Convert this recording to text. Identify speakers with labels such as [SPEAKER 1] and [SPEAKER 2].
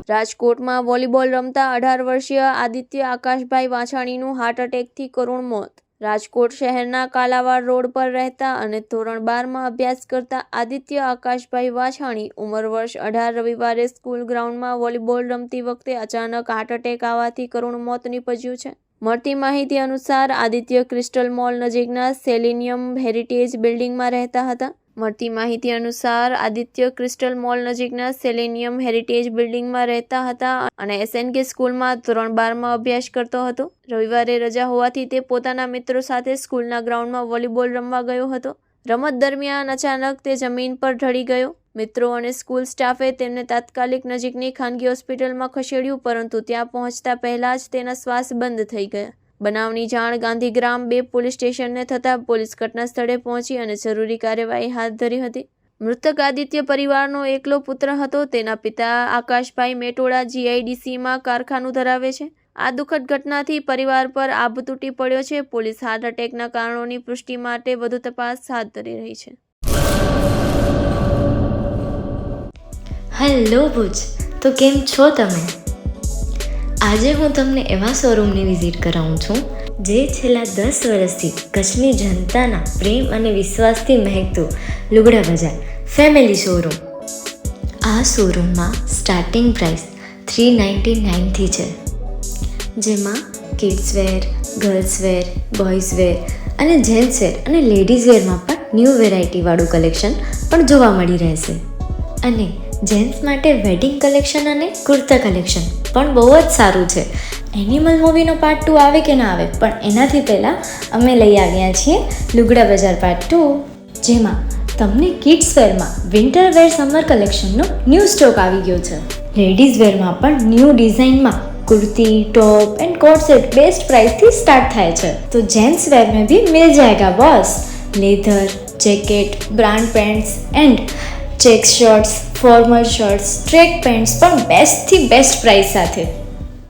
[SPEAKER 1] રાજકોટમાં વોલીબોલ રમતા 18 વર્ષીય આદિત્ય આકાશભાઈ વાછાણીનું હાર્ટ એટેકથી કરુણ મોત. રાજકોટ શહેરના કાલાવાડ રોડ પર રહેતા અને ધોરણ 12માં અભ્યાસ કરતા આદિત્ય આકાશભાઈ વાછાણી ઉંમર વર્ષ 18 રવિવારે સ્કૂલ ગ્રાઉન્ડમાં વોલીબોલ રમતી વખતે અચાનક હાર્ટ એટેક આવવાથી કરુણ મોત નીપજ્યું છે. મળતી માહિતી અનુસાર આદિત્ય ક્રિસ્ટલ મોલ નજીકના સેલેનિયમ હેરિટેજ બિલ્ડિંગમાં રહેતા હતા. મળતી માહિતી અનુસાર આદિત્ય ક્રિસ્ટલ મોલ નજીકના સેલેનિયમ હેરિટેજ બિલ્ડિંગમાં રહેતા હતા અને SNK સ્કૂલમાં ધોરણ 12માં અભ્યાસ કરતો હતો. રવિવારે રજા હોવાથી તે પોતાના મિત્રો સાથે સ્કૂલના ગ્રાઉન્ડમાં વોલીબોલ રમવા ગયો હતો. રમત દરમિયાન અચાનક તે જમીન પર ઢળી ગયો. મિત્રો અને સ્કૂલ સ્ટાફે તેમને તાત્કાલિક નજીકની ખાનગી હોસ્પિટલમાં ખસેડ્યું, પરંતુ ત્યાં પહોંચતા પહેલા જ તેના શ્વાસ બંધ થઈ ગયા. બનાવની જાણ ગાંધીગ્રામ 2 પોલીસ સ્ટેશનને થતાં પોલીસ ઘટના સ્થળે પહોંચી અને જરૂરી કાર્યવાહી હાથ ધરી હતી. મૃતક આદિત્ય પરિવારનો એકલો પુત્ર હતો. તેના પિતા આકાશભાઈ મેટોડા GIDCમાં કારખાનું ધરાવે છે. આ દુઃખદ ઘટનાથી પરિવાર પર આભ તૂટી પડ્યો છે. પોલીસ હાર્ટ એટેકના કારણોની પુષ્ટિ માટે વધુ તપાસ હાથ ધરી રહી છે.
[SPEAKER 2] હેલો ભુજ, તો કેમ છો તમે? આજે હું તમને એવા શોરૂમની વિઝિટ કરાવું છું જે છેલ્લા 10 વર્ષથી કચ્છની જનતાના પ્રેમ અને વિશ્વાસથી મહેકતું લુગડા બજાર ફેમિલી શોરૂમ. આ શોરૂમમાં સ્ટાર્ટિંગ પ્રાઇસ 399થી છે, જેમાં kids wear, girls wear, boys wear અને જેન્ટ્સ વેર અને લેડીઝ વેરમાં પણ ન્યૂ વેરાયટીવાળું કલેક્શન પણ જોવા મળી રહેશે. અને જેન્ટ્સ માટે વેડિંગ કલેક્શન અને કુર્તા કલેક્શન પણ બહુ જ સારું છે. એનિમલ મૂવીનો પાર્ટ 2 આવે કે ના આવે, પણ એનાથી પહેલાં અમે લઈ આવ્યા છીએ લુગડા બજાર પાર્ટ 2, જેમાં તમને કિડ્સ વેરમાં વિન્ટર વેર સમર કલેક્શનનો ન્યૂ સ્ટોક આવી ગયો છે. લેડીઝ વેરમાં પણ ન્યૂ ડિઝાઇનમાં kurti, top and coat set best price थी स्टार्ट થાય છે. तो जेंट्स वेयर में भी मिल जाएगा boss. Leather, jacket, brand pants and check shirts, formal shirts, track pants પણ બેસ્ટથી બેસ્ટ પ્રાઇસ સાથે.